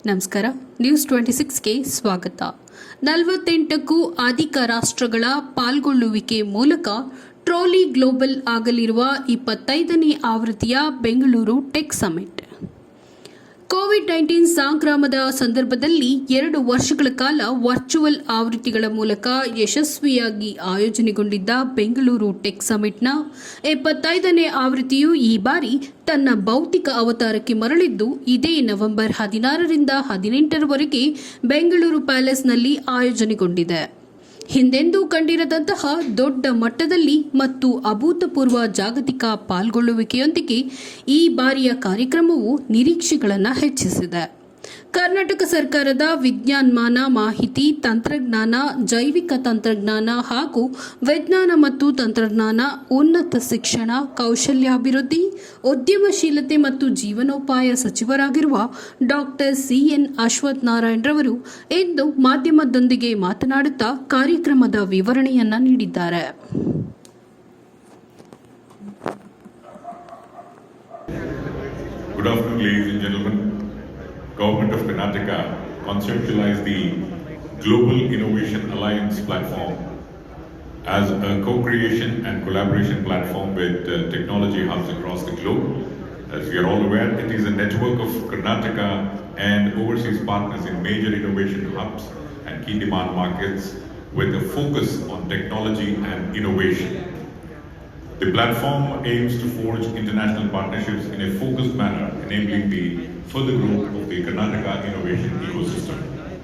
ನಮಸ್ಕಾರ. ನ್ಯೂಸ್ 26ಗೆ ಸ್ವಾಗತ. 48ಕ್ಕೂ ಅಧಿಕ ರಾಷ್ಟ್ರಗಳ ಪಾಲ್ಗೊಳ್ಳುವಿಕೆ ಮೂಲಕ ಟ್ರೋಲಿ ಗ್ಲೋಬಲ್ ಆಗಲಿರುವ 25ನೇ ಆವೃತ್ತಿಯ ಬೆಂಗಳೂರು ಟೆಕ್ ಸಮಿಟ್. ಕೋವಿಡ್-19 ಸಾಂಕ್ರಾಮದ ಸಂದರ್ಭದಲ್ಲಿ 2 ವರ್ಷಗಳ ಕಾಲ ವರ್ಚುವಲ್ ಆವೃತ್ತಿಗಳ ಮೂಲಕ ಯಶಸ್ವಿಯಾಗಿ ಆಯೋಜನೆಗೊಂಡಿದ್ದ ಬೆಂಗಳೂರು ಟೆಕ್ ಸಮಿಟ್ನ 25ನೇ ಆವೃತ್ತಿಯು ಈ ಬಾರಿ ತನ್ನ ಭೌತಿಕ ಅವತಾರಕ್ಕೆ ಮರಳಿದ್ದು ಇದೇ ನವೆಂಬರ್ 16ರಿಂದ 18ರವರೆಗೆ ಬೆಂಗಳೂರು ಪ್ಯಾಲೇಸ್ನಲ್ಲಿ ಆಯೋಜನೆಗೊಂಡಿದೆ. ಹಿಂದೆಂದೂ ಕಂಡಿರದಂತಹ ದೊಡ್ಡ ಮಟ್ಟದಲ್ಲಿ ಮತ್ತು ಅಭೂತಪೂರ್ವ ಜಾಗತಿಕ ಪಾಲ್ಗೊಳ್ಳುವಿಕೆಯೊಂದಿಗೆ ಈ ಬಾರಿಯ ಕಾರ್ಯಕ್ರಮವು ನಿರೀಕ್ಷೆಗಳನ್ನು ಹೆಚ್ಚಿಸಿದೆ. ಕರ್ನಾಟಕ ಸರ್ಕಾರದ ವಿಜ್ಞಾನಮಾನ, ಮಾಹಿತಿ ತಂತ್ರಜ್ಞಾನ, ಜೈವಿಕ ತಂತ್ರಜ್ಞಾನ ಹಾಗೂ ವಿಜ್ಞಾನ ಮತ್ತು ತಂತ್ರಜ್ಞಾನ, ಉನ್ನತ ಶಿಕ್ಷಣ, ಕೌಶಲ್ಯಾಭಿವೃದ್ಧಿ, ಉದ್ಯಮಶೀಲತೆ ಮತ್ತು ಜೀವನೋಪಾಯ ಸಚಿವರಾಗಿರುವ ಡಾಕ್ಟರ್ CN ಅಶ್ವಥ್ ನಾರಾಯಣರವರು ಇಂದು ಮಾಧ್ಯಮದೊಂದಿಗೆ ಮಾತನಾಡುತ್ತಾ ಕಾರ್ಯಕ್ರಮದ ವಿವರಣೆಯನ್ನ ನೀಡಿದ್ದಾರೆ. Good afternoon, ladies and gentlemen. Government of Karnataka conceptualized the Global Innovation Alliance platform as a co-creation and collaboration platform with technology hubs across the globe. As we are all aware, it is a network of Karnataka and overseas partners in major innovation hubs and key demand markets with a focus on technology and innovation. The platform aims to forge international partnerships in a focused manner, enabling the further growth of the Karnataka innovation ecosystem.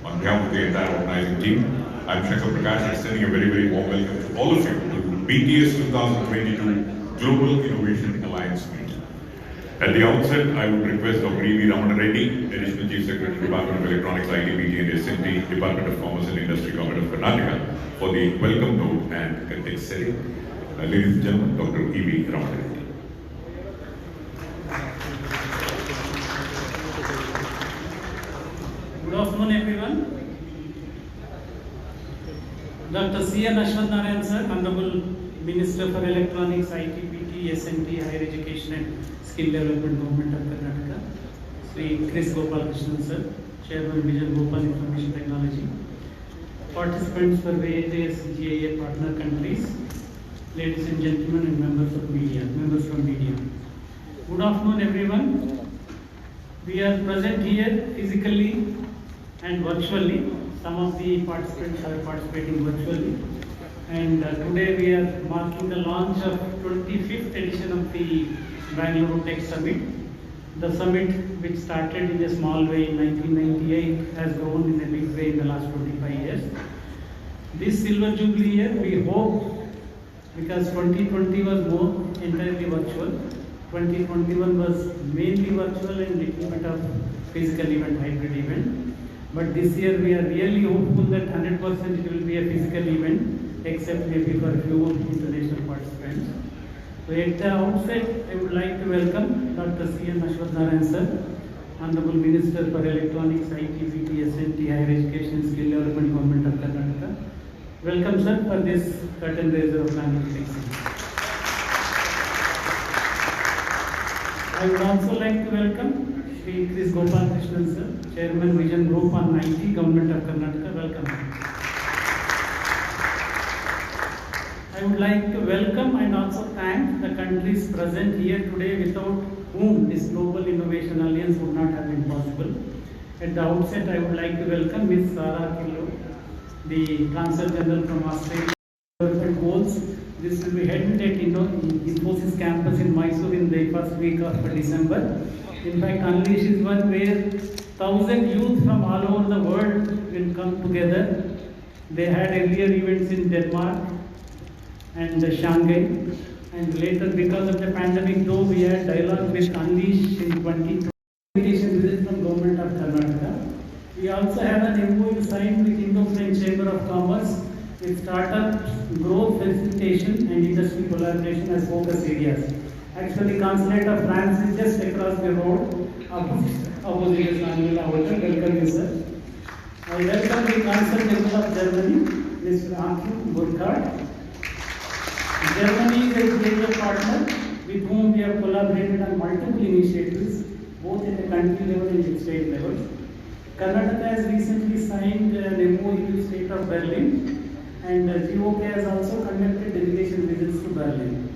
On behalf of the entire organizing team, I am Shankar Prakash, extending a very, very warm welcome to all of you to BTS 2022 Global Innovation Alliance Meet. At the outset, I would request Dr. E.V. Ramana Reddy, Additional Chief Secretary, Department of Electronics, IT, BT and SMT, Department of Commerce and Industry, Government of Karnataka, for the welcome note and context setting. Ladies and gentlemen, Dr. E.V. Ramana Reddy. Good afternoon, everyone. Dr. CN Ashwath Narayan sir, Honorable Minister for Electronics, IT, BT, SMT, Higher Education and Skill Development, Government of Karnataka. Sri Chris Gopalakrishnan sir, Chairman Vision Gopal Information Technology. Participants for various GIA partner countries, ladies and gentlemen, and members from media. Good afternoon, everyone. We are present here physically and virtually. Some of the participants are participating virtually. And today we are marking the launch of 25th edition of the Bengaluru Tech Summit. The summit, which started in a small way in 1998, has grown in a big way in the last 25 years. This silver jubilee year, we hope, because 2020 was more entirely virtual, 2021 was mainly virtual and little bit of physical event, hybrid event. But this year we are really hopeful that 100% it will be a physical event, except maybe for a few international participants. So at the outset, I would like to welcome Dr. CN Ashwath Narayan sir, Honorable Minister for Electronics, IT, BT, SMT, Higher Education and Skill Development, Government of Karnataka. Welcome sir for this curtain raiser of Bengaluru Tech Summit. I would also like to welcome Sri Chris Gopalakrishnan sir, Chairman Vision Group on IT, Government of Karnataka. Welcome. I would like to welcome and also thank the countries present here today, without whom this Global Innovation Alliance would not have been possible. At the outset, I would like to welcome Ms. Sarah Killo, the Consul General from Australia. Development goals. This will be held at Infosys campus in Mysore in the first week of December. In fact, Unleash is one where 1,000 youth from all over the world will come together. They had earlier events in Denmark and Shanghai, and later, because of the pandemic, though, we had dialogue with Unleash in 2020. Invitation visit from Government of Karnataka. We also have an MOU signed with Indo-French Chamber of Commerce with startup growth facilitation and industry collaboration as focus areas. Actually, Consulate of France is just across the road, opposite Angela Hotel. Welcome you, sir. I welcome the Consul General of Germany, Mr. Achim Burkhardt. Germany is a major partner with whom we have collaborated on multiple initiatives, both in the country level and the state level. Karnataka has recently signed an MOU with State of Berlin, and GOK has also conducted delegation visits to Berlin.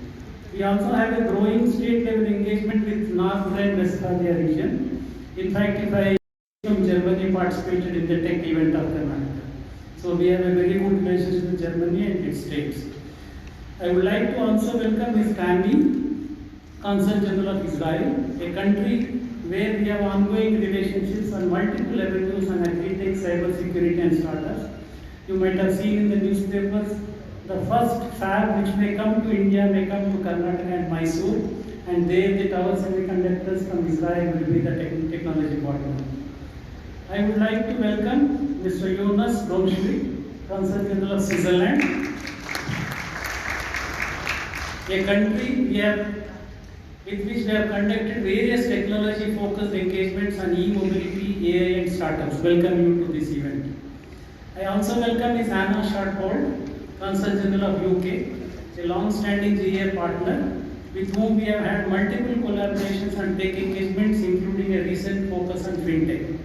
We also have a growing state level engagement with North Rhine-Westphalia region. In fact, if I from Germany participated in the tech event of Karnataka. So we have a very good relationship with Germany and its states. I would like to also welcome Ms. Tammy, Consul General of Israel, a country where we have ongoing relationships on multiple avenues on agri-tech, cyber security and startups. You might have seen in the newspapers, the first fab which may come to India may come to Karnataka and Mysore, and there the tower semiconductors from Israel will be the technology partner. I would like to welcome Mr. Jonas Bromschmidt, Consul General of Switzerland, a country with which we have conducted various technology-focused engagements on e-mobility, AI and startups. Welcome you to this event. I also welcome Ms. Anna Sharthold, Consul General of UK, a long-standing GA partner with whom we have had multiple collaborations on tech engagements, including a recent focus on fintech.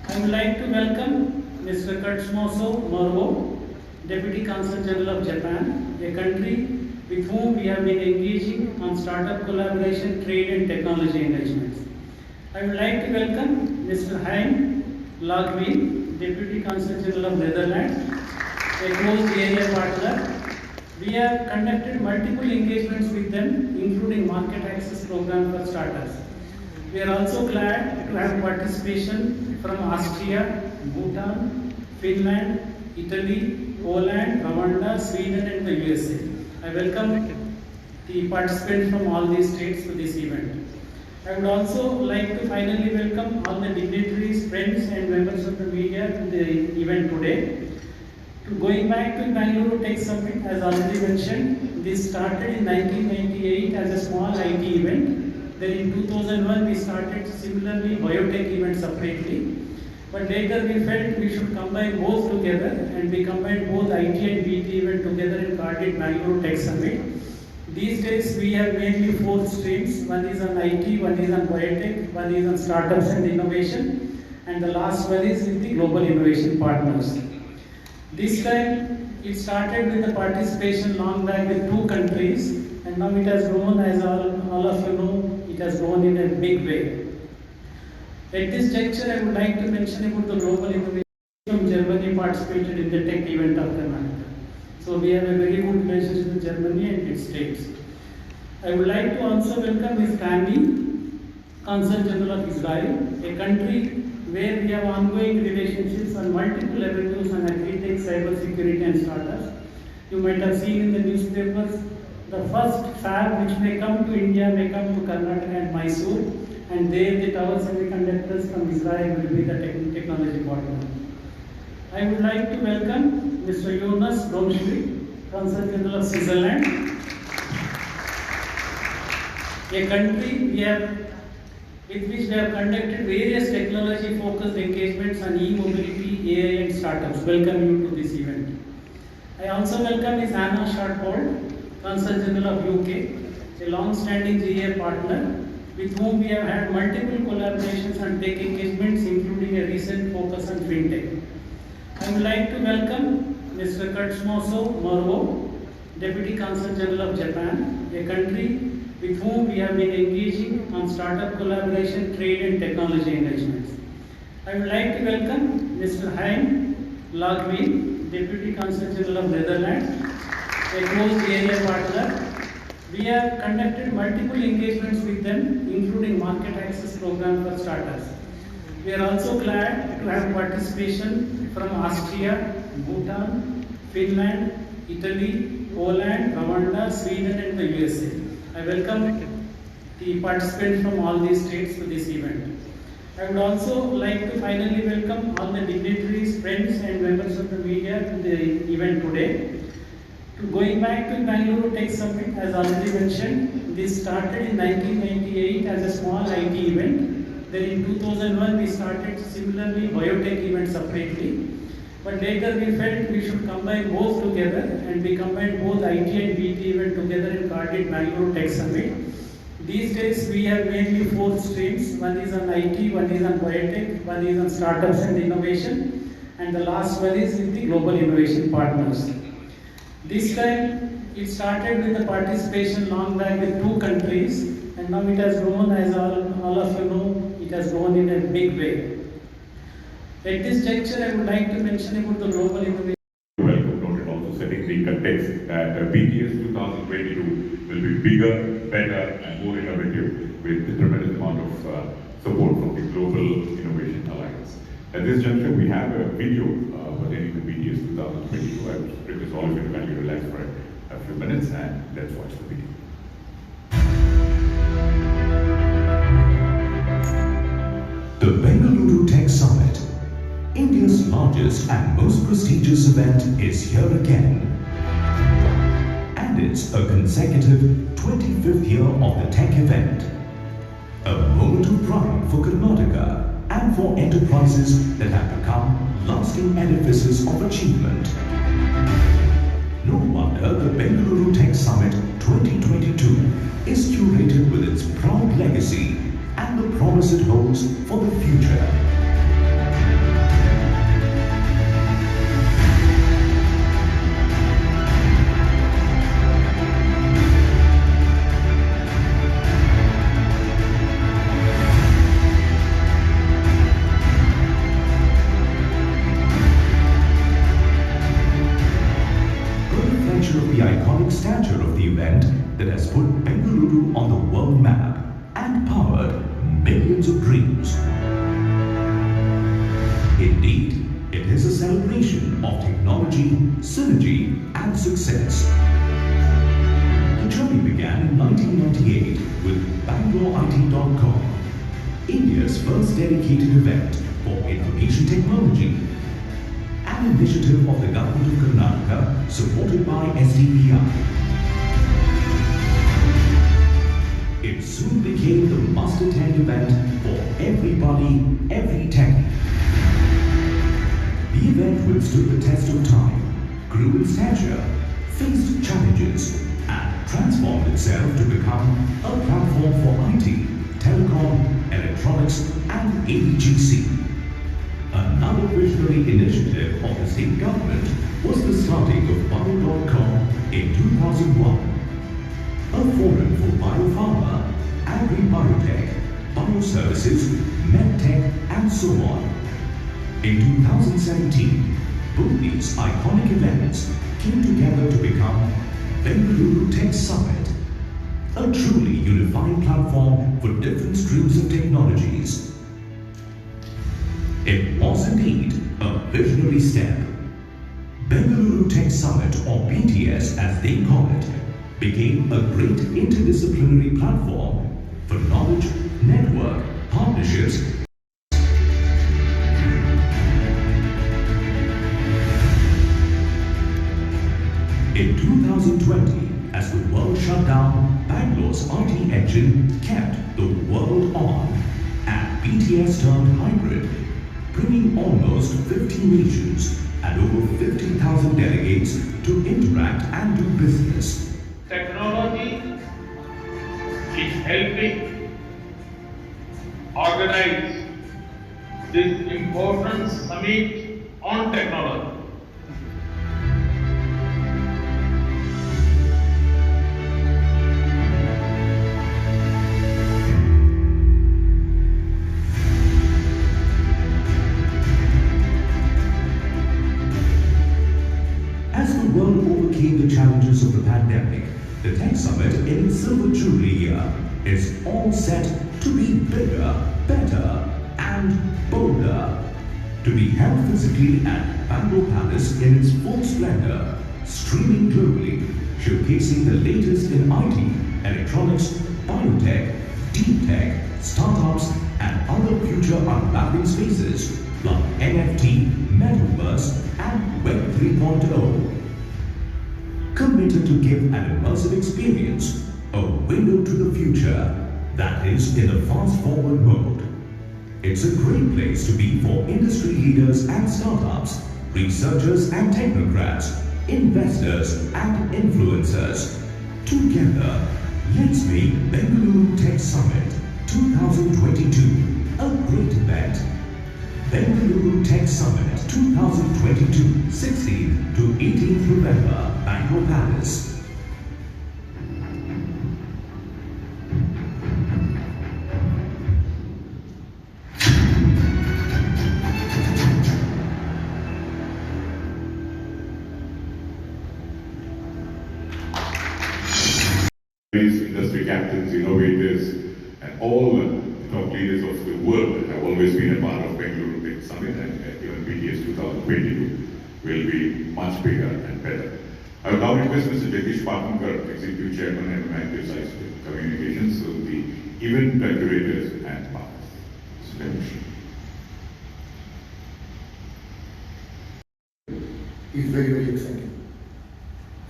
I would like to welcome Mr. Katsumoto Morvo, Deputy Consul General of Japan, a country with whom we have been engaging on startup collaboration, trade and technology engagements. I would like to welcome Mr. Hein Lagwin, Deputy Consul General of Netherlands, a close area partner. We have conducted multiple engagements with them, including market access program for startups. We are also glad to have participation from Austria, Bhutan, Finland, Italy, Poland, Rwanda, Sweden and the USA. I welcome the participants from all these states to this event. I would also like to finally welcome all the dignitaries, friends and members of the media to the event today. Going back to Bengaluru Tech Summit, as already mentioned, this started in 1998 as a small IT event. Then in 2001 we started similarly biotech event separately. But later we felt we should combine both together, and we combined both IT and BT event together and called it Bengaluru Tech Summit. These days we have mainly 4 streams. One is on IT, one is on biotech, one is on startups and innovation, and the last one is with the global innovation partners. This time it started with the participation long back with 2 countries, and now it has grown, as all of you know, it has grown in a big way. At this juncture, I would like to mention about the global innovation from Germany participated in the tech event of Karnataka. So we have a very good relationship with Germany and its states. I would like to also welcome Ms. Tammy, Consul General of Israel, a country where we have ongoing relationships on multiple avenues on agri-tech, cyber security and startups. You might have seen in the newspapers, the first fab which may come to India may come to Karnataka and Mysore, and there the tower semiconductors from Israel will be the technology partner. I would like to welcome Mr. Jonas Bromschmidt, Consul General of Switzerland, a country with which we have conducted various technology-focused engagements on e-mobility, AI and startups. Welcome you to this event. I also welcome Ms. Anna Sharthold, Consul General of UK, a long-standing GA partner with whom we have had multiple collaborations on tech engagements, including a recent focus on fintech. I would like to welcome Mr. Katsumoto Morvo, Deputy Consul General of Japan, a country with whom we have been engaging on startup collaboration, trade and technology engagements. I would like to welcome Mr. Hein Lagwin, Deputy Consul General of Netherlands, a close area partner. We have conducted multiple engagements with them, including market access program for startups. We are also glad to have participation from Austria, Bhutan, Finland, Italy, Poland, Rwanda, Sweden and the USA. I welcome the participants from all these states to this event. I would also like to finally welcome all the dignitaries, friends and members of the media to the event today. Going back to Bengaluru Tech Summit, as already mentioned, this started in 1998 as a small IT event. Then in 2001 we started similarly biotech event separately. But later we felt we should combine both together, and we combined both IT and BT event together and called it Bengaluru Tech Summit. These days we have mainly four streams. One is on IT, one is on biotech, one is on startups and innovation, and the last one is with the global innovation partners. This time it started with the participation long back with 2 countries, and now it has grown, as all of you know, it has grown in a big way. At this juncture, I would like to mention about the global innovation. Welcome note and also setting the context that BTS 2022 will be bigger, better and more innovative with a tremendous amount of support from the Global Innovation Alliance. At this juncture, we have a video pertaining to BTS 2022. I would request all of you to kindly relax for a few minutes and let's watch the video. The Bengaluru Tech Summit, India's largest and most prestigious event, is here again. And it's a consecutive 25th year of the tech event. A moment of pride for Karnataka and for enterprises that have become lasting edifices of achievement. No wonder the Bengaluru Tech Summit 2022 is curated with its proud legacy and the promise it holds for the future. Of the iconic stature of the event that has put Bengaluru on the world map and powered millions of dreams. Indeed, it is a celebration of technology, synergy and success. The journey began in 1998 with BangalureIT.com, India's first dedicated event for information technology. An initiative of the government of Karnataka supported by SDPI. It soon became the must-attend event for everybody, every tech. The event withstood the test of time, grew in stature, faced challenges, and transformed itself to become a platform for IT, telecom, electronics, and AEGC. Another visionary initiative of the state government was the starting of Bio.com in 2001, a forum for biopharma, agri-biotech, bioservices, medtech, and so on. In 2017, both these iconic events came together to become Bengaluru Tech Summit, a truly unified platform for different streams of technologies. It was indeed a visionary step. Bengaluru Tech Summit, or BTS as they call it, became a great interdisciplinary platform for knowledge, network, partnerships, in 2020, as the world shut down, Bangalore's IT engine kept the world on, and BTS turned hybrid, bringing almost 50 nations and over 50,000 delegates to interact and do business. Technology is helping organize this important summit on technology. As the world overcame the challenges of the pandemic, the Tech Summit in its Silver Jubilee year is all set to be bigger, better, and bolder. To be held physically at Bangalore Palace in its full splendor, streaming globally, showcasing the latest in IT, electronics, biotech, deep tech, startups, and other future unraveling spaces like NFT, Metaverse, and Web 3.0. Committed to give an immersive experience, a window to the future that is in a fast-forward mode. It's a great place to be for industry leaders and startups, researchers and technocrats, investors and influencers. Together, Let's make Bengaluru Tech Summit 2022 a great bet. Bengaluru Tech Summit 2022, 16th to 18th November, Bangalore Palace. These industry captains, innovators, and all the top leaders of the world have always been a part of Bengaluru Tech Summit, and even BTS 2022 will be much bigger and better. I will now request Mr. Jagdish Patnankar, Executive Chairman and Manager Scientific Communications, so the event curators and partners. Mr. Jagdish. Is very, very exciting.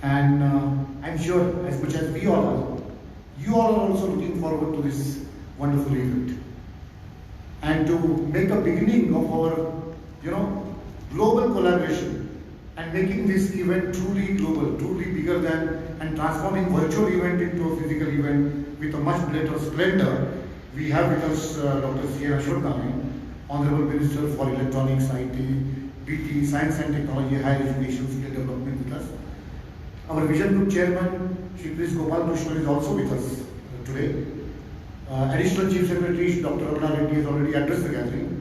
And I'm sure, as much as we all are, you all are also looking forward to this wonderful event. And to make a beginning of our, global collaboration and making this event truly global, truly bigger than, and transforming virtual event into a physical event with a much greater splendor, we have with us Dr. C. Ashwatthanaran, Honorable Minister for Electronics, IT, BT, Science and Technology, Higher Education, Skill Development with us. Our Vision Group Chairman, Shri Chris Gopalakrishnan, is also with us today. Additional Chief Secretary, Dr. Ramana Reddy, has already addressed the gathering.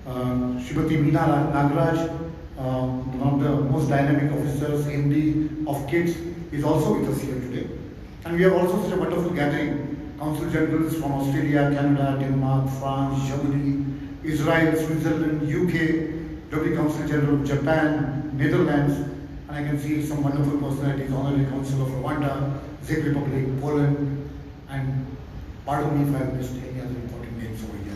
Shrimati Meena Nagaraj, one of the most dynamic officers, MD of KIDS, is also with us here today. And we have also such a wonderful gathering. Council Generals from Australia, Canada, Denmark, France, Germany, Israel, Switzerland, UK, Deputy Council General of Japan, Netherlands, and I can see some wonderful personalities, Honorary Council of Rwanda, Czech Republic, Poland, and pardon me if I have missed any other important names over here.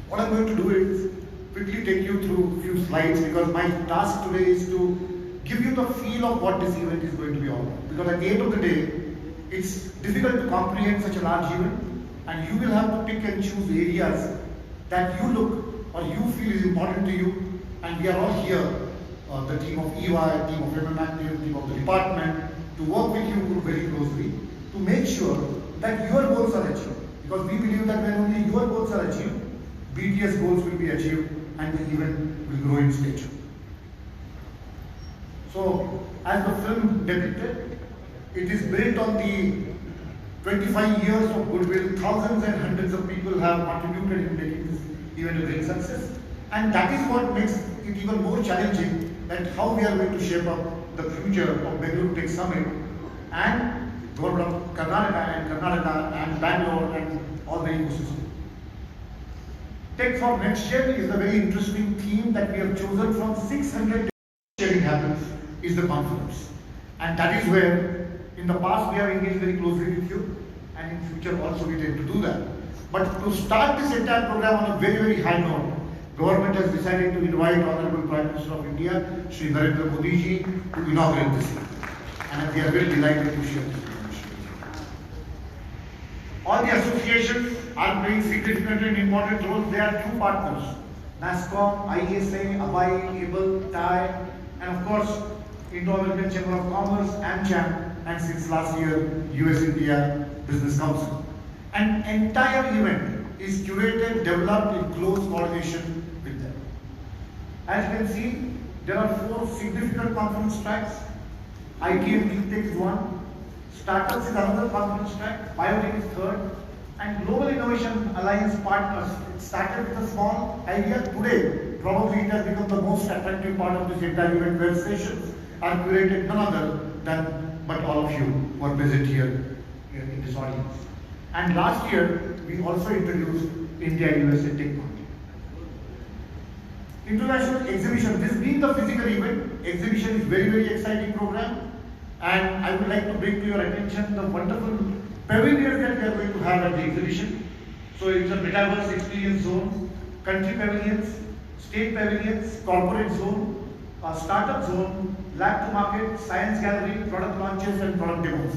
What I'm going to do is quickly take you through a few slides, because my task today is to give you the feel of what this event is going to be all about. Because at the end of the day, it's difficult to comprehend such a large event, and you will have to pick and choose areas that you look or you feel is important to you. And we are all here, the team of EY, team of MMActive, team of the department, to work with you very closely to make sure that your goals are achieved. Because we believe that when only your goals are achieved, BTS goals will be achieved and the event will grow in stature. So, as the film depicted, it is built on the 25 years of goodwill. Thousands and hundreds of people have contributed in making this event a great success. And that is what makes it even more challenging, that how we are going to shape up the future of Bengaluru Tech Summit and government of Karnataka and Bangalore and all the ecosystem. Tech for Next Gen is a very interesting theme that we have chosen from 600 sharing happens is the conference. And that is where in the past we have engaged very closely with you, and in future also we tend to do that. But to start this entire program on a very, very high note, government has decided to invite Honorable Prime Minister of India, Shri Narendra Modi ji, to inaugurate this event. And we are very delighted to share this information with you. All the associations are playing significant and important roles. There are two partners, NASCOM, ISA, ABAI, ABLE, TAI, and of course, Indo-American Chamber of Commerce, AmCham, and since last year, US-India Business Council. An entire event is curated, developed in close coordination with them. As you can see, there are 4 significant conference tracks. IT and Deep Tech is one, Startups is another conference track, Biotech is third, and Global Innovation Alliance partners. It started with a small idea. Today, probably it has become the most attractive part of this entire event, where sessions are curated none other than but all of you who are present here in this audience. And last year, we also introduced India-USA Tech Market. International exhibition, this being the physical event, exhibition is very, very exciting program. And I would like to bring to your attention the wonderful pavilions that we are going to have at the exhibition. So it's a metaverse experience zone, country pavilions, state pavilions, corporate zone, a startup zone, lab to market, science gallery, product launches and product demos.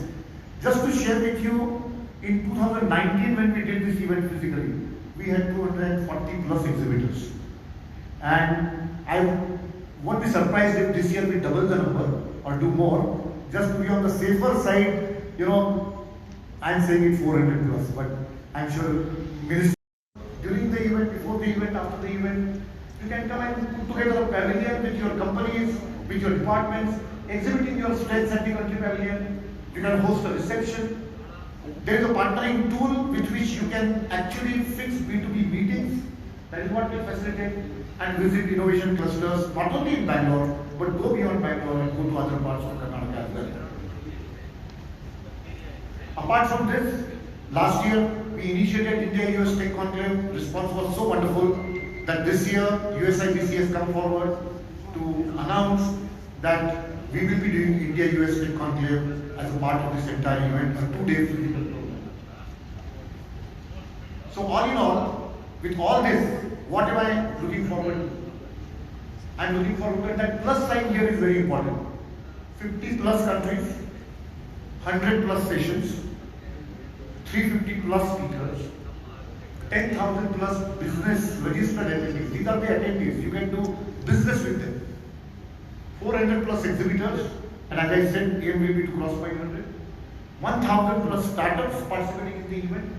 Just to share with you, in 2019 when we did this event physically, we had 240 plus exhibitors. And I won't be surprised if this year we double the number or do more, just to be on the safer side, I'm saying it 400 plus, but I'm sure Minister, during the event, before the event, after the event, you can come and put together a pavilion with your companies, with your departments, exhibiting your strengths at the country pavilion. You can host a reception. There is a partnering tool with which you can actually fix B2B meetings. That is what we facilitate, and visit innovation clusters, not only in Bangalore, but go beyond Bangalore and go to other parts of Karnataka as well. Apart from this, last year we initiated India-US Tech Conclave. Response was so wonderful that this year USIBC has come forward to announce that we will be doing India-US Tech Conclave as a part of this entire event, a 2-day physical program. So all in all, with all this, what am I looking forward to? I'm looking forward to that plus sign here is very important. 50 plus countries, 100 plus sessions, 350 plus speakers, 10,000 plus business registered entities. These are the attendees. You can do business with them. 400 plus exhibitors, and as I said, aim will be to cross 500. 1,000 plus startups participating in the event.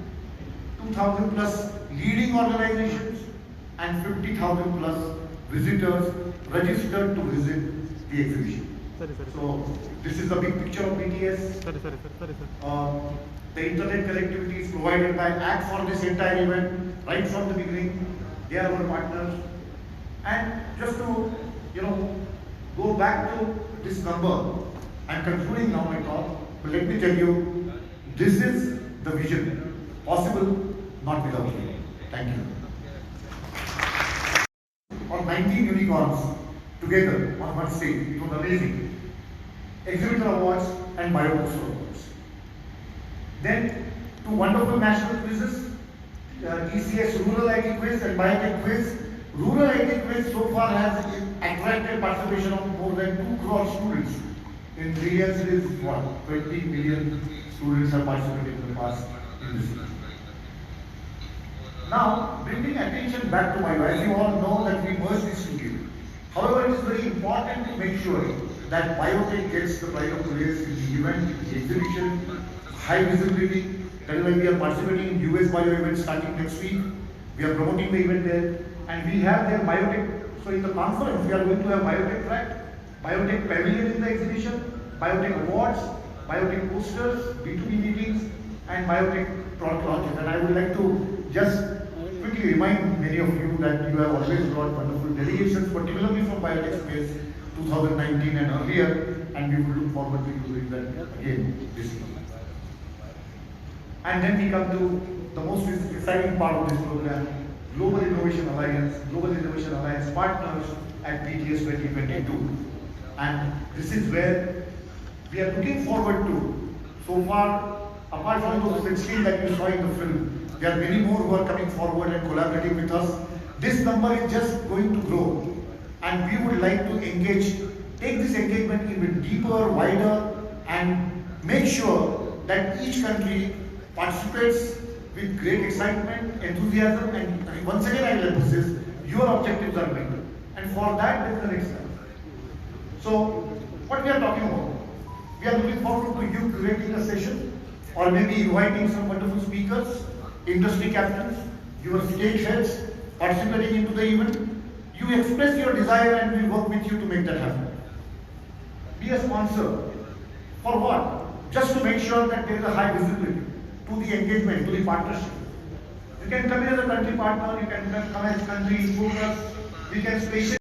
2,000 plus leading organizations, and 50,000 plus visitors registered to visit the exhibition. So this is the big picture of BTS. The internet connectivity is provided by ACT for this entire event right from the beginning. They are our partners. And just to go back to this number, I'm concluding now my talk. But let me tell you, this is the vision. Possible, not without you. Thank you. Or 19 unicorns together on one stage. It was amazing. Exhibitor awards and biobooster awards. Then 2 wonderful national quizzes, ECS Rural IT Quiz and Biotech Quiz. Rural IT Quiz so far has attracted participation of more than 2 crore students. In Brilliance, it is 20 million students have participated in the past in this year. Now, bringing attention back to bio, as you all know that we merged these two. However, it is very important to make sure that biotech gets the pride of place in the event, in the exhibition, high visibility. That is why we are participating in US Bio event starting next week. We are promoting the event there, and we have their biotech. So in the conference, we are going to have biotech track, biotech pavilion in the exhibition, biotech awards, biotech posters, B2B meetings, and biotech product launches. And I would like to just quickly remind many of you that you have always brought wonderful delegations, particularly from biotech space, 2019 and earlier, and we will look forward to doing that again this year. And then we come to the most exciting part of this program, Global Innovation Alliance partners at BTS 2022. And this is where we are looking forward to. So far, apart from those 16 that you saw in the film, there are many more who are coming forward and collaborating with us. This number is just going to grow, and we would like to take this engagement even deeper, wider, and make sure that each country participates with great excitement, enthusiasm, and once again I will emphasize, your objectives are met. And for that, there is the next step. So, what we are talking about? We are looking forward to you curating a session, or maybe inviting some wonderful speakers, industry captains, your state heads participating into the event. You express your desire and we will work with you to make that happen. Be a sponsor. For what? Just to make sure that there is a high visibility to the engagement, to the partnership. You can come in as a country partner, you can come as country focus, we can space it.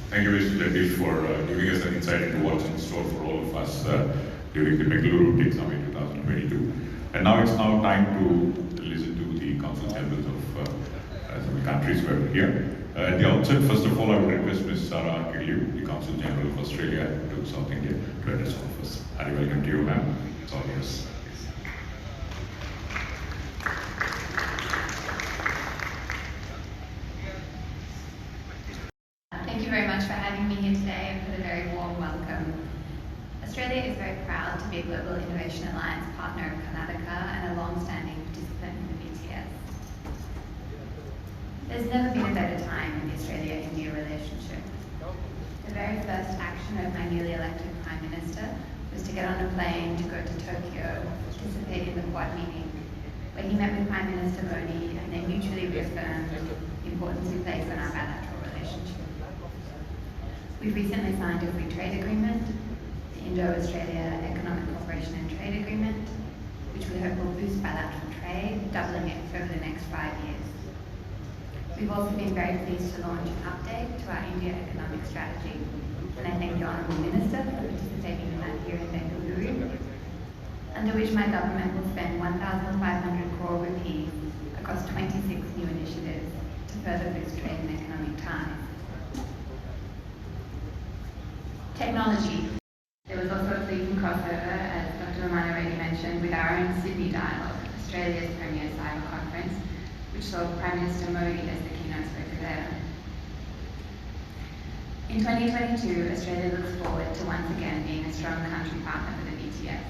Thank you, Mr. Jagdish, for giving us an insight into what's in store for all of us during the Bengaluru Tech Summit 2022. And now it's time to listen to the Council Generals of some countries who are here. At the outset, first of all, I would request Ms. Sarah Kirliu, the Council General of Australia to South India, to address all of us. Harry, welcome to you, ma'am. It's all yours. Thank you very much for having me here today and for the very warm welcome. Australia is very proud to be a Global Innovation Alliance partner of Karnataka and a long-standing participant in the BTS. There's never been a better time in the Australia-India relationship. The very first action of my newly elected Prime Minister was to get on a plane to go to Tokyo to participate in the Quad meeting, where he met with Prime Minister Modi and they mutually reaffirmed the importance we place on our bilateral relationship. We've recently signed a free trade agreement, the Indo-Australia Economic Cooperation and Trade Agreement, which we hope will boost bilateral trade, doubling it over the next 5 years. We've also been very pleased to launch an update to our India economic strategy, and I thank the Honourable Minister for participating in that here in Bengaluru, under which my government will spend 1,500 crore rupees across 26 new initiatives to further boost trade and economic ties. Technology. There was also a pleasing crossover, as Dr. Romano already mentioned, with our own Sydney Dialogue, Australia's premier cyber conference, which saw Prime Minister Modi as the keynote speaker there. In 2022, Australia looks forward to once again being a strong country partner for the BTS.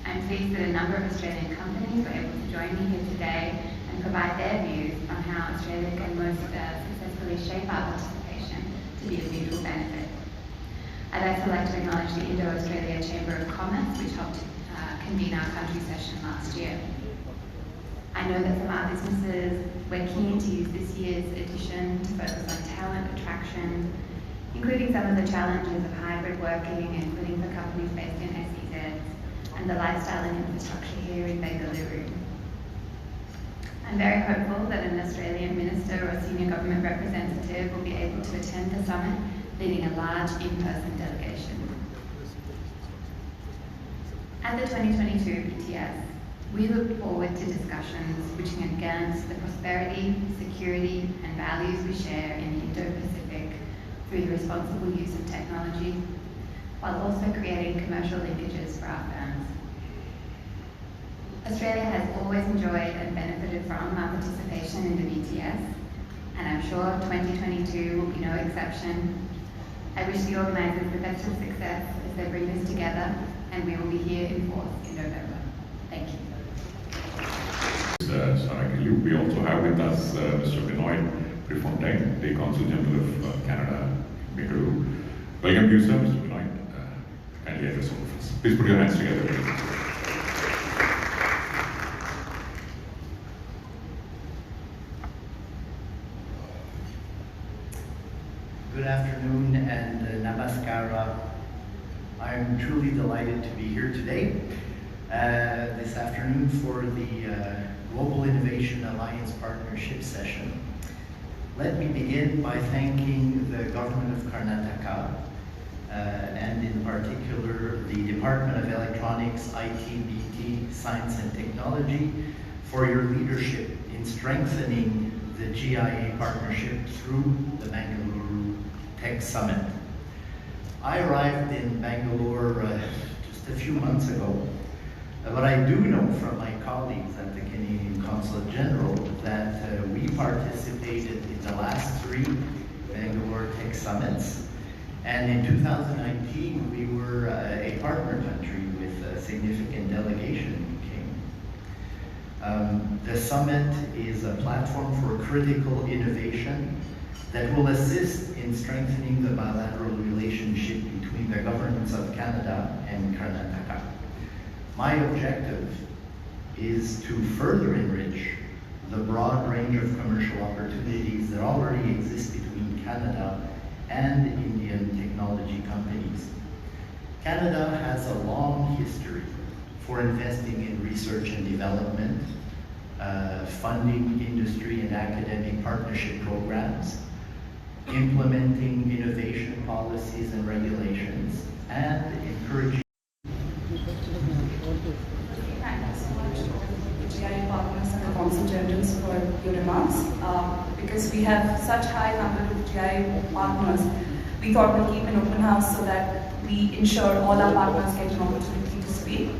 I'm pleased that a number of Australian companies were able to join me here today and provide their views on how Australia can most successfully shape our participation to be of mutual benefit. I'd also like to acknowledge the Indo-Australia Chamber of Commerce, which helped convene our country session last year. I know that from our businesses, we're keen to use this year's edition to focus on talent attraction, including some of the challenges of hybrid working, including for companies based in SEZs, and the lifestyle and infrastructure here in Bengaluru. I'm very hopeful that an Australian minister or senior government representative will be able to attend the summit, leading a large in-person delegation. At the 2022 BTS, we look forward to discussions which can advance the prosperity, security, and values we share in the Indo-Pacific through the responsible use of technology, while also creating commercial linkages for our firms. Australia has always enjoyed and benefited from our participation in the BTS, and I'm sure 2022 will be no exception. I wish the organisers the best of success as they bring this together, and we will be here in force in November. Thank you. We also have with us Mr. Benoit Prefontaine, the Consul General of Canada, Bengaluru. Welcome to you, sir, Mr. Benoit. Kindly address all of us. Please put your hands together. Good afternoon and namaskara. I'm truly delighted to be here today, this afternoon for the Global Innovation Alliance Partnership session. Let me begin by thanking the Government of Karnataka and in particular the Department of Electronics, IT, BT, Science and Technology for your leadership in strengthening the GIA partnership through the Bengaluru Tech Summit. I arrived in Bangalore just a few months ago, but I do know from my colleagues at the Canadian Consulate General that we participated in the last 3 Bangalore Tech Summits, and in 2019 we were a partner country with a significant delegation who came. The summit is a platform for critical innovation that will assist in strengthening the bilateral relationship between the governments of Canada and Karnataka. My objective is to further enrich the broad range of commercial opportunities that already exist between Canada and Indian technology companies. Canada has a long history for investing in research and development, funding industry and academic partnership programs, implementing innovation policies and regulations, and encouraging GIA partners and the Consul Generals for your remarks. Because we have such high number of GIA partners, we thought we'll keep an open house so that we ensure all our partners get an opportunity to speak.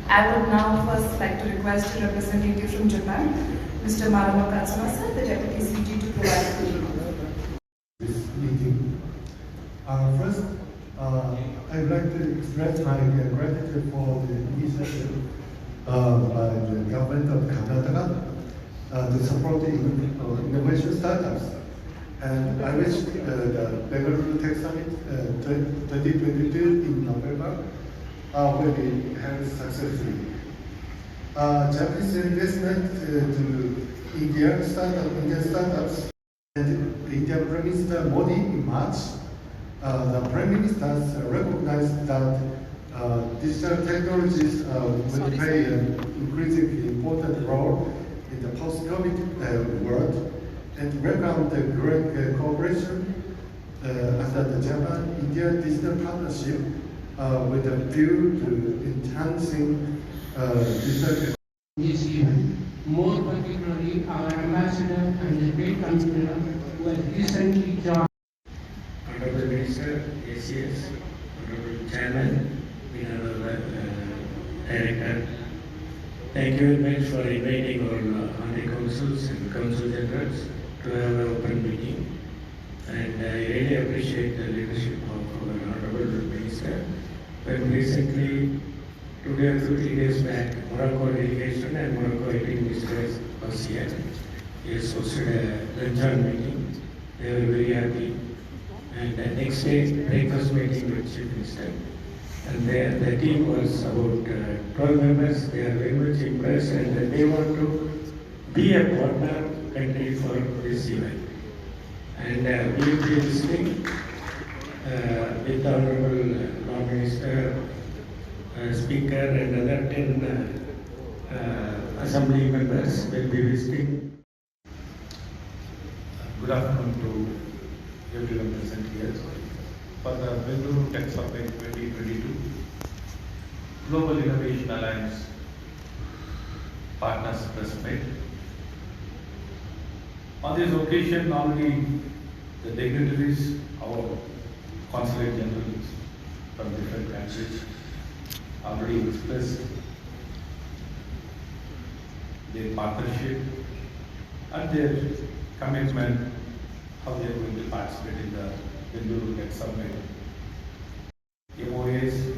I would now first like to request a representative from Japan, Mr. Maruo Katsumasa, the Deputy CG, to provide the lead. This meeting. First, I would like to express my gratitude for the initiative by the government of Karnataka to support the innovation startups. And I wish the Bengaluru Tech Summit 2022 in November will be held successfully. Japanese investment to Indian startups and Indian Prime Minister Modi in March, the Prime Minister recognized that digital technologies will play an increasingly important role in the post-COVID world, and welcomed the great cooperation under the Japan-India Digital Partnership with a view to enhancing digital this event. More particularly, our ambassador and the great convener who has recently joined. Honorable Minister, ACS, Honorable Chairman, Honorable Director, thank you very much for inviting our honorary councils and council generals to have an open meeting. And I really appreciate the leadership of our Honorable Minister. When recently, 2 or 3 days back, Morocco delegation and Morocco IT Minister was here. He has hosted a luncheon meeting. They were very happy. And the next day, breakfast meeting with Chief Minister. And the team was about 12 members. They are very much impressed and they want to be a partner country for this event. And we will be listening with the Honorable Law Minister, Speaker and other 10 Assembly members will be visiting. Good afternoon to everyone present here for the Bengaluru Tech Summit 2022 Global Innovation Alliance Partners Press Meet. On this occasion, already the dignitaries, our consulate generals from different countries, already expressed their partnership and their commitment, how they are going to participate in the Bengaluru Tech Summit. MOAs,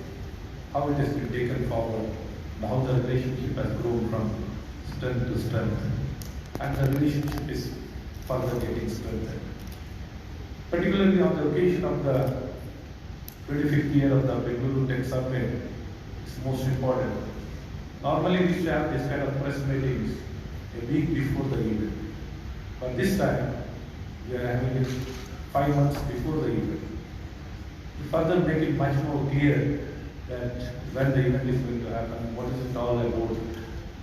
how it has been taken forward, and how the relationship has grown from strength to strength, and the relationship is further getting strengthened. Particularly on the occasion of the 25th year of the Bengaluru Tech Summit, it's most important. Normally we used to have this kind of press meetings a week before the event. But this time, we are having it 5 months before the event. To further make it much more clear that when the event is going to happen, what is it all about,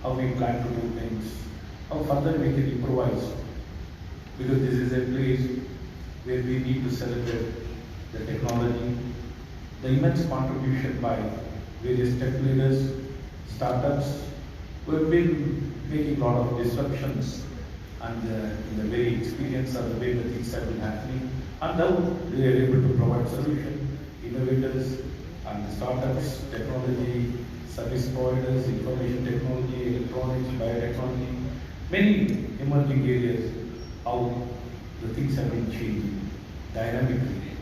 how we plan to do things, how further we can improvise. Because this is a place where we need to celebrate the technology, the immense contribution by various tech leaders, startups, who have been making a lot of disruptions and in the very experience of the way the things have been happening. And now they are able to provide solution, innovators and startups, technology, service providers, information technology, electronics, biotechnology, many emerging areas, how the things have been changing dynamically.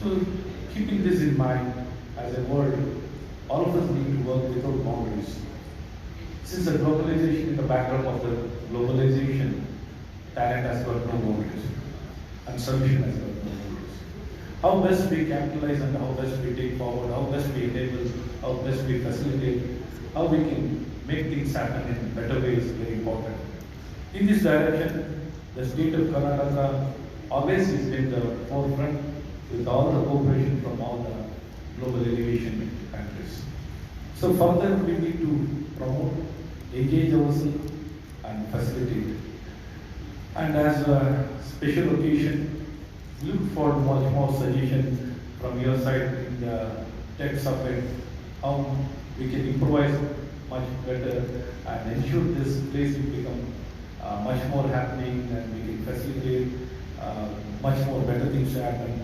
So keeping this in mind, as a world, all of us need to work without boundaries. Since the globalization, in the backdrop of the globalization, talent has got no boundaries and solution has got no boundaries. How best we capitalize and how best we take forward, how best we enable, how best we facilitate, how we can make things happen in better ways is very important. In this direction, the state of Karnataka always is in the forefront with all the cooperation from all the global innovation countries. So further we need to promote, engage ourselves and facilitate. And as a special occasion, look for much more suggestions from your side in the tech summit, how we can improvise much better and ensure this place will become much more happening and we can facilitate much more better things to happen.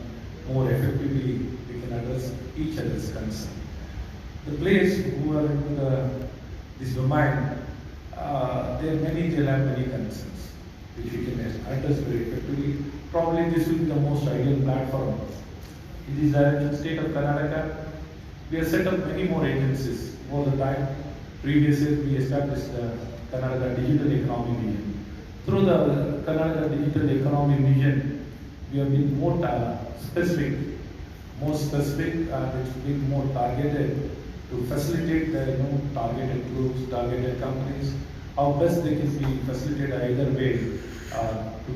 More effectively, we can address each other's concern. The players who are in this domain, they'll have many concerns which we can address very effectively. Probably this will be the most ideal platform. In this direction, state of Karnataka, we have set up many more agencies all the time. Previously, we established the Karnataka Digital Economy Vision. Through the Karnataka Digital Economy Vision, we have been more specific, and it's been more targeted to facilitate the targeted groups, targeted companies, how best they can be facilitated either way to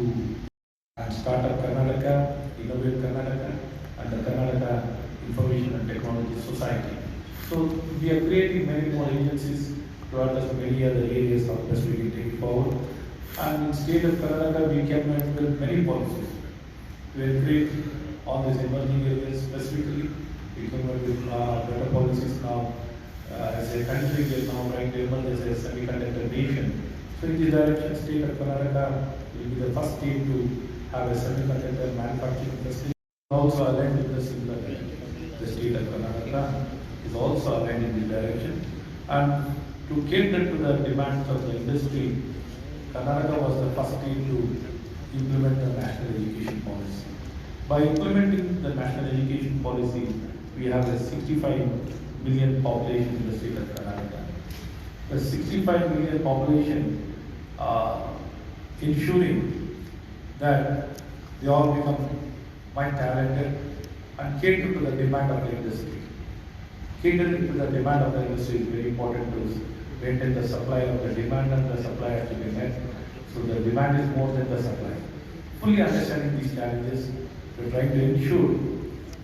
Startup Karnataka, Innovate Karnataka, and the Karnataka Information and Technology Society. So we are creating many more agencies to address many other areas how best we can take it forward. And in state of Karnataka, we came up with many policies. We have created all these emerging areas specifically. We came up with better policies now. As a country, we are now ranked as a semiconductor nation. So in this direction, state of Karnataka will be the first state to have a semiconductor manufacturing facility. Also aligned with the similar direction. The state of Karnataka is also aligned in this direction. And to cater to the demands of the industry, Karnataka was the first state to implement the national education policy. By implementing the national education policy, we have a 65 million population in the state of Karnataka. The 65 million population ensuring that they all become quite talented and cater to the demand of the industry. Catering to the demand of the industry is very important to maintain the supply of the demand, and the supply has to be met. So the demand is more than the supply. Fully understanding these challenges, we are trying to ensure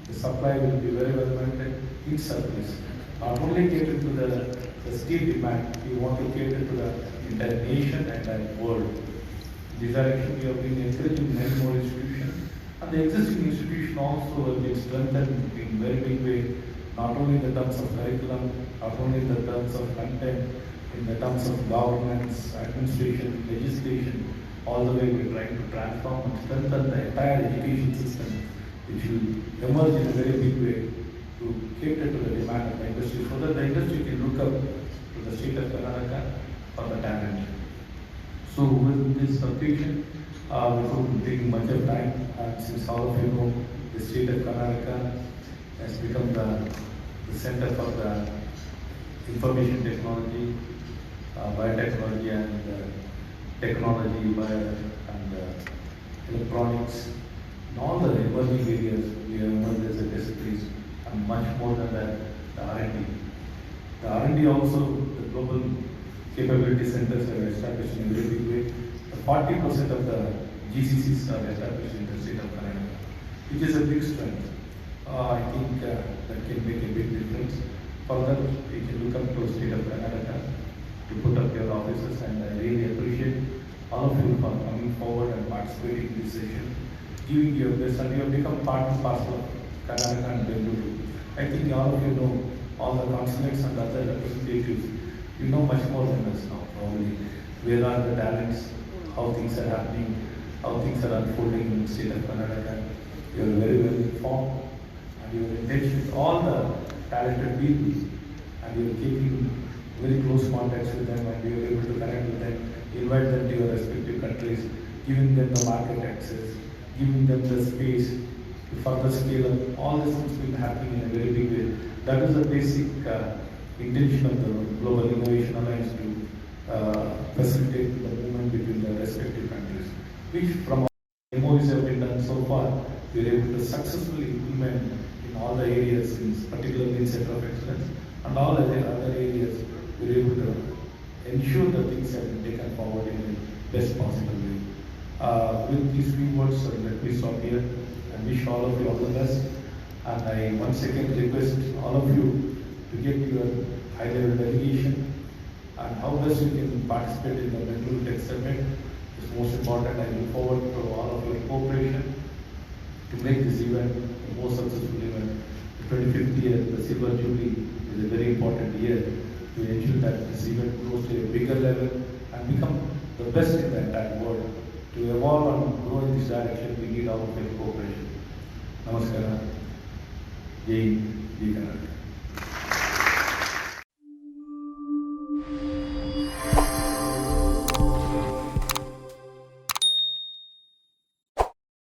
the supply will be very well maintained in surplus. Not only cater to the steel demand, we want to cater to the entire nation and the world. In this direction, we have been encouraging many more institutions, and the existing institution also have been strengthened in very big way, not only in the terms of curriculum, not only in the terms of content, in the terms of governance, administration, legislation, all the way we are trying to transform and strengthen the entire education system, which will emerge in a very big way to cater to the demand of the industry, so that the industry can look up to the state of Karnataka for the talent. So with this occasion, without taking much of time, since all of you know, the state of Karnataka has become the center for the information technology, biotechnology and technology, and electronics, and all the emerging areas we have emerged as a disciplines, and much more than that, the R&D. The R&D also, the global capability centers are established in a very big way. 40% of the GCCs are established in the state of Karnataka, which is a big strength. I think that can make a big difference. Further, we can look up to the state of Karnataka to put up your offices, and I really appreciate all of you for coming forward and participating in this session, giving your best, and you have become part and parcel of Karnataka and Bengaluru. I think all of you know all the consulates and other representatives. You know much more than us now, probably. Where are the talents, how things are happening, how things are unfolding in the state of Karnataka. You are very well informed, and you are engaged with all the talented people, and you are keeping very close contacts with them, and you are able to connect with them, invite them to your respective countries, giving them the market access, giving them the space to further scale up. All these things will happen in a very big way. That is the basic intention of the Global Innovation Alliance, to facilitate the movement between the respective countries, which from all MOUs have been done so far, we are able to successfully implement in all the areas, particularly in Center of Excellence, and all the other areas, we are able to ensure that things have been taken forward in the best possible way. With these few words, let me stop here and wish all of you all the best. And I once again request all of you to get your high-level delegation, and how best you can participate in the Bengaluru Tech Summit is most important. I look forward to all of your cooperation to make this event a most successful event. The 25th year, the Silver Jubilee, is a very important year to ensure that this event grows to a bigger level and become the best in the entire world. To evolve and grow in this direction, we need all of your cooperation. Namaskara. Jai Karnataka.